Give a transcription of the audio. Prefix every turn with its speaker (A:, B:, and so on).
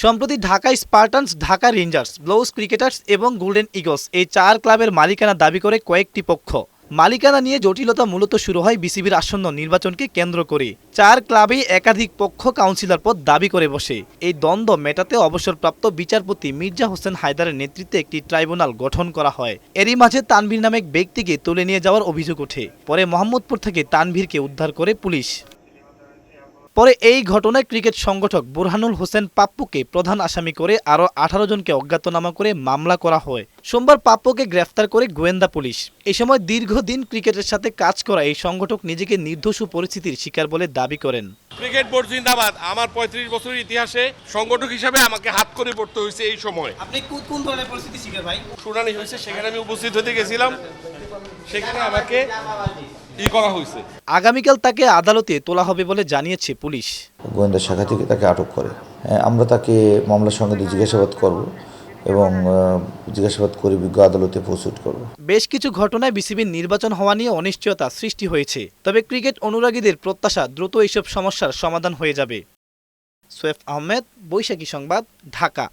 A: সম্প্রতি Dhaka Spartans, Dhaka Rangers, Blues Cricketers এবং Golden Eagles এই ৪ ক্লাবের মালিকানা দাবি করে কয়েকটি পক্ষ। মালিকানা নিয়ে জটিলতা মূলত শুরু হয় বিসিবির আসন্ন নির্বাচনকে কেন্দ্র করে। ৪ ক্লাবেই একাধিক পক্ষ কাউন্সিলর পদ দাবি করে বসে। এই দ্বন্দ্ব মেটাতে অবসরপ্রাপ্ত বিচারপতি মির্জা হোসেন হায়দারের নেতৃত্বে একটি ট্রাইব্যুনাল গঠন করা হয়। এরই মাঝে তানভীর নামে এক ব্যক্তিকে তুলে নিয়ে যাওয়ার অভিযোগ ওঠে। পরে মোহাম্মদপুর থেকে তানভীরকে উদ্ধার করে পুলিশ। পরে এই ঘটনায় ক্রিকেট সংগঠক বুরহানুল হোসেন পাপ্পুকে প্রধান আসামি করে আরও ১৮ জনকে অজ্ঞাতনামা করে মামলা করা হয়। সোমবার পাপ্পুকে গ্রেফতার করে গোয়েন্দা পুলিশ। এ সময় দীর্ঘদিন ক্রিকেটের সাথে কাজ করা এই সংগঠক নিজেকে নির্দোষ পরিস্থিতির শিকার বলে দাবি করেন।
B: ক্রিকেট বোর্ড জিন্দাবাদ। আমার ৩৫ বছরের ইতিহাসে সংগঠক হিসাবে আমাকে হাত করে পড়তে হয়েছে এই সময়।
A: আপনি কোন ধরনের পরিস্থিতির শিকার ভাই?
B: শুনানি হয়েছে, সেখানে আমি উপস্থিত হতে গেছিলাম, সেখানে আমাকে করা হয়েছে।
A: আগামীকাল তাকে আদালতে তোলা হবে বলে জানিয়েছে পুলিশ।
C: গোয়েন্দা শাখা থেকে তাকে আটক করে আমরা তাকে মামলার সঙ্গে জিজ্ঞাসাবাদ করব এবং জিজ্ঞাসাবাদ করে বিজ্ঞ আদালতে প্রস্তুত করব।
A: বেশ কিছু ঘটনায় বিসিবির নির্বাচন হওয়া নিয়ে অনিশ্চয়তা সৃষ্টি হয়েছে। তবে ক্রিকেট অনুরাগীদের প্রত্যাশা দ্রুত এইসব সমস্যার সমাধান হয়ে যাবে। সোয়েফ আহমেদ, বৈশাখী সংবাদ, ঢাকা।